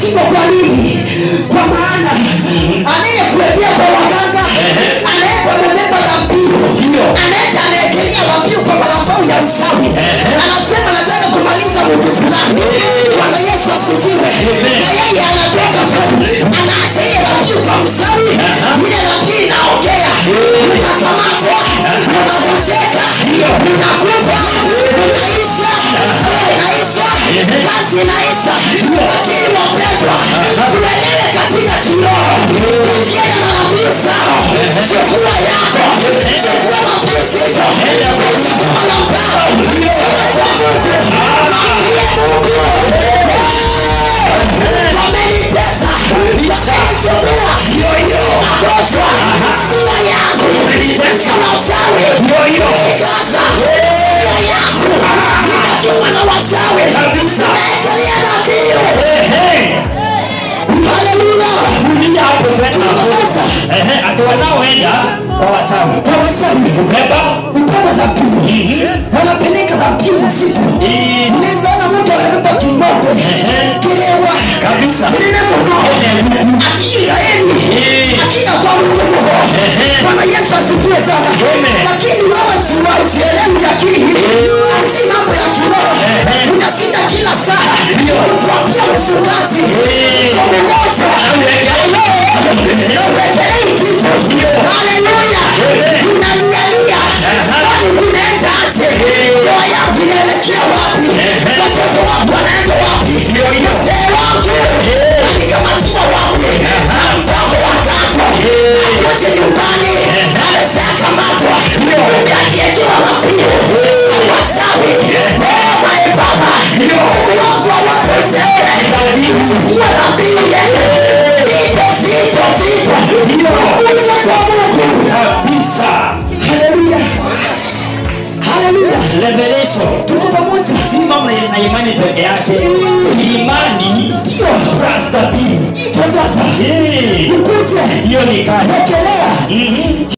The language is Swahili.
unashindwa kwa nini? Kwa maana anayekuletea kwa waganga, anayebeba dhabihu, anayekelea dhabihu kwa madhabahu ya uchawi, anasema nataka kumaliza mtu fulani. Bwana Yesu asifiwe. Na yeye anatoka tu, anaacha ile dhabihu kwa mchawi, ile dhabihu inaongea, unakamatwa, unavunjeka, unakufa, unaisha, kazi inaisha. Lakini wapendwa, tuelewe katika kiroho, ukienda na dhabihu sawa, chukua yako, chukua dhabihu zito, kuja kwa madhabahu, kwa Mungu, mwambie Mungu, wamenitesa, wamenisumbua, magonjwa, sila yangu, sila uchawi, nikikaza, sila yangu, ninatuma na wachawi, naekelea dhabihu. Haleluya. Dunia hapo tunaanza. Ati wanaoenda kwa wachawi. Kwa wachawi Ubeba dhabihu. Wanapeleka dhabihu siku. Unaweza na mtu anabeba kimoto. Kilewa. Kabisa. Nene mno. Akila eni. Akila kwa Mungu. Bwana Yesu asifiwe sana. Lakini wewe usielewi akili. Ati mambo ya kiroho. Utashinda kila saa. Unakuambia mfungaji. Umemoja. Unawekelea kitu. Haleluya. Unalialia. Kwani unaenda aje? Ndoa yako inaelekea wapi? Watoto wako wanaenda wapi? Mzee wako alikamatiwa wapi? Mpango wa kando akuache nyumbani, ameshakamatwa. Umealiyekiwa dhabihu wachawi. My Father, Mungu wangu awapotea. Chukua dhabihu yenu zito kuja kwa Mungu kabisa. Haleluya. Haleluya. Revelation. Tuko pamoja. Si mambo na imani peke yake. Imani ndio plus dhabihu. Iko sasa. Ukuje. Hiyo ni kali. Wekelea.